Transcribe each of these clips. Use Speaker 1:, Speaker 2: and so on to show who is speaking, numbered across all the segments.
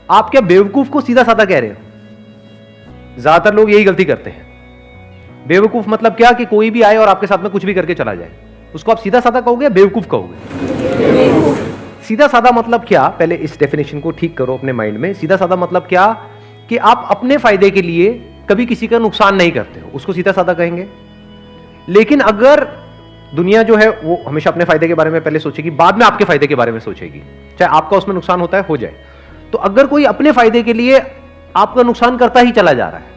Speaker 1: आप क्या बेवकूफ को सीधा साधा कह रहे हो? ज्यादातर लोग यही गलती करते हैं। बेवकूफ मतलब क्या कि कोई भी आए और आपके साथ में कुछ भी करके चला जाए, उसको आप सीधा साधा कहोगे या बेवकूफ कहोगे? सीधा साधा मतलब क्या? पहले इस डेफिनेशन को ठीक करो अपने माइंड में। सीधा साधा मतलब क्या कि आप अपने फायदे के लिए कभी किसी का नुकसान नहीं करते हो, उसको सीधा साधा कहेंगे। लेकिन अगर दुनिया जो है वो हमेशा अपने फायदे के बारे में पहले सोचेगी, बाद में आपके फायदे के बारे में सोचेगी, चाहे आपका उसमें नुकसान होता है हो जाए। तो अगर कोई अपने फायदे के लिए आपका नुकसान करता ही चला जा रहा है,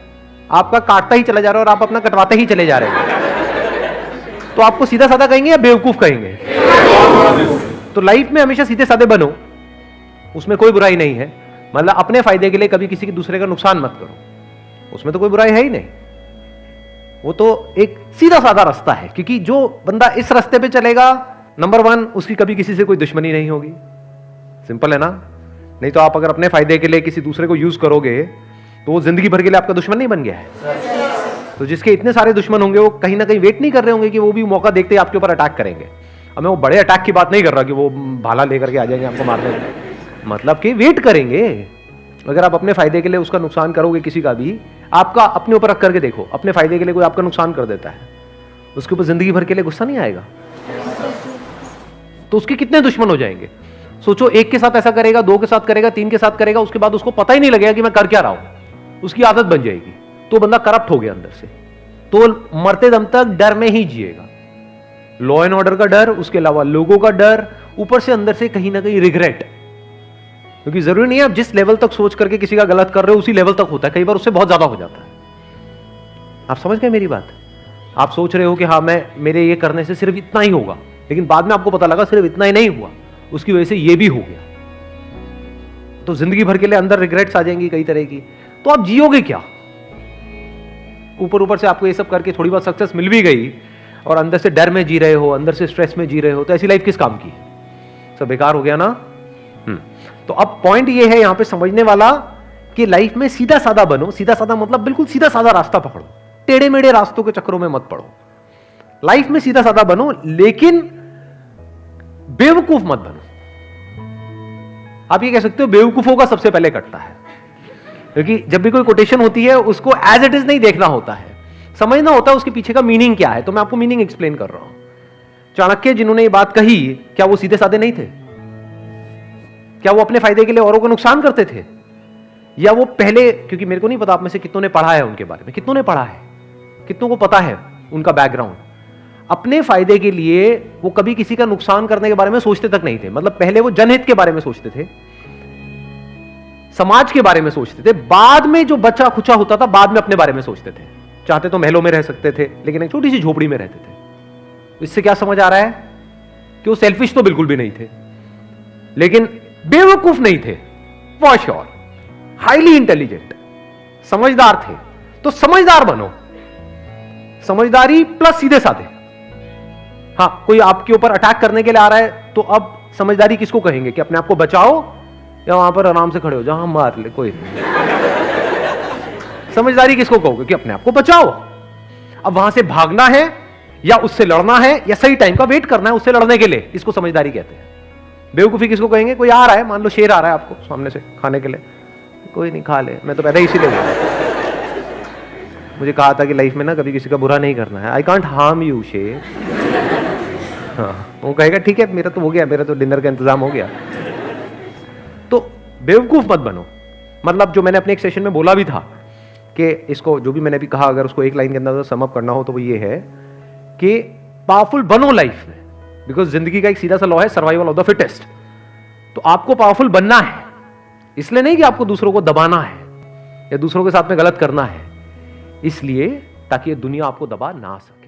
Speaker 1: आपका काटता ही चला जा रहा है और आप अपना कटवाते ही चले जा रहे हैं, तो आपको सीधा साधा कहेंगे या बेवकूफ कहेंगे? तो लाइफ में हमेशा सीधे साधे बनो, उसमें कोई बुराई नहीं है। मतलब अपने फायदे के लिए कभी किसी के दूसरे का नुकसान मत करो, उसमें तो कोई बुराई है ही नहीं। वो तो एक सीधा साधा रास्ता है, क्योंकि जो बंदा इस रास्ते पे चलेगा, नंबर 1 उसकी कभी किसी से कोई दुश्मनी नहीं होगी। सिंपल है ना? नहीं तो आप अगर अपने फायदे के लिए किसी दूसरे को यूज करोगे तो वो जिंदगी भर के लिए आपका दुश्मन नहीं बन गया है। तो जिसके इतने सारे दुश्मन होंगे वो कहीं ना कहीं वेट नहीं कर रहे होंगे कि वो भी मौका देखते ही आपके ऊपर अटैक करेंगे। अब मैं वो बड़े अटैक की बात नहीं कर रहा कि वो भाला लेकर के आ जाएंगे आपको मारने, मतलब कि वेट करेंगे। अगर आप अपने फायदे के लिए उसका नुकसान करोगे किसी का भी, आपका अपने ऊपर रख करके देखो, अपने फायदे के लिए कोई आपका नुकसान कर देता है, उसके ऊपर जिंदगी भर के लिए गुस्सा नहीं आएगा? तो उसके कितने दुश्मन हो जाएंगे? सोचो, एक के साथ ऐसा करेगा, 2 के साथ करेगा, 3 के साथ करेगा, उसके बाद उसको पता ही नहीं लगेगा कि मैं कर क्या रहा हूं, उसकी आदत बन जाएगी, तो बंदा करप्ट हो गया अंदर से, तो मरते दम तक डर में ही जिएगा। लॉ एंड ऑर्डर का डर, उसके अलावा लोगों का डर, ऊपर से अंदर से कहीं ना कहीं रिग्रेट। क्योंकि जरूरी नहीं है आप जिस लेवल तक सोच करके किसी का गलत कर रहे हो उसी लेवल तक होता है, कई बार उससे बहुत ज्यादा हो जाता है। आप समझ गए मेरी बात? आप सोच रहे हो कि हाँ मेरे ये करने से सिर्फ इतना ही होगा, लेकिन बाद में आपको पता लगा सिर्फ इतना ही नहीं हुआ, उसकी वजह से ये भी हो गया। तो जिंदगी भर के लिए अंदर रिग्रेट्स आ जाएंगी कई तरह की। तो आप जियोगे क्या? ऊपर से आपको ये सब करके थोड़ी बहुत सक्सेस मिल भी गई और अंदर से डर में जी रहे हो, अंदर से स्ट्रेस में जी रहे हो, तो ऐसी लाइफ किस काम की? सब बेकार हो गया ना। तो अब पॉइंट ये है यहां पे समझने वाला कि लाइफ में सीधा साधा बनो। सीधा साधा मतलब बिल्कुल सीधा साधा रास्ता पकड़ो, टेढ़े मेढ़े रास्तों के चक्करों में मत पड़ो। लाइफ में सीधा साधा बनो, लेकिन बेवकूफ मत बनो। आप ये कह सकते हो बेवकूफों का सबसे पहले कटता है, क्योंकि जब भी कोई कोटेशन होती है उसको एज इट इज नहीं देखना होता है, समझना होता है उसके पीछे का मीनिंग क्या है। तो मैं आपको मीनिंग एक्सप्लेन कर रहा हूं। चाणक्य जिन्होंने ये बात कही, क्या वो सीधे साधे नहीं थे? क्या वो अपने फायदे के लिए औरों को नुकसान करते थे? या वो पहले, क्योंकि मेरे को नहीं पता आप में से कितनों ने पढ़ा है उनके बारे में, कितनों ने पढ़ा है, कितनों को पता है उनका बैकग्राउंड। अपने फायदे के लिए वो कभी किसी का नुकसान करने के बारे में सोचते तक नहीं थे। मतलब पहले वो जनहित के बारे में सोचते थे, समाज के बारे में सोचते थे, बाद में जो बचा खुचा होता था बाद में अपने बारे में सोचते थे। चाहते तो महलों में रह सकते थे, लेकिन एक छोटी सी झोपड़ी में रहते थे। इससे क्या समझ आ रहा है कि वो सेल्फिश तो बिल्कुल भी नहीं थे, लेकिन बेवकूफ नहीं थे, फॉर श्योर। हाईली इंटेलिजेंट, समझदार थे। तो समझदार बनो, समझदारी प्लस सीधे साधे। हाँ, कोई आपके ऊपर अटैक करने के लिए आ रहा है, तो अब समझदारी किसको कहेंगे? कि अपने आप को बचाओ, या वहां पर आराम से खड़े हो जहां मार ले कोई? समझदारी किसको कहोगे? कि अपने आप को बचाओ। अब वहां से भागना है या उससे लड़ना है, या सही टाइम का वेट करना है उससे लड़ने के लिए, इसको समझदारी कहते हैं। बेवकूफी किसको कहेंगे? कोई आ रहा है, मान लो शेर आ रहा है आपको सामने से खाने के लिए, कोई नहीं खा ले, मैं तो पैदा ही इसीलिए हुआ। मुझे कहा था कि लाइफ में ना कभी किसी का बुरा नहीं करना है, आई कांट हार्म यू शेर। हाँ, वो कहेगा ठीक है मेरा तो हो गया, मेरा तो डिनर का इंतजाम हो गया। तो बेवकूफ मत बनो। मतलब जो मैंने अपने एक सेशन में बोला भी था कि इसको, जो भी मैंने अभी कहा, अगर उसको एक लाइन के अंदर सम अप करना हो तो वो ये है कि पावरफुल बनो लाइफ में, बिकॉज जिंदगी का एक सीधा सा लॉ है, सर्वाइवल ऑफ द फिटेस्ट। तो आपको पावरफुल बनना है, इसलिए नहीं कि आपको दूसरों को दबाना है या दूसरों के साथ में गलत करना है, इसलिए ताकि ये दुनिया आपको दबा ना सके।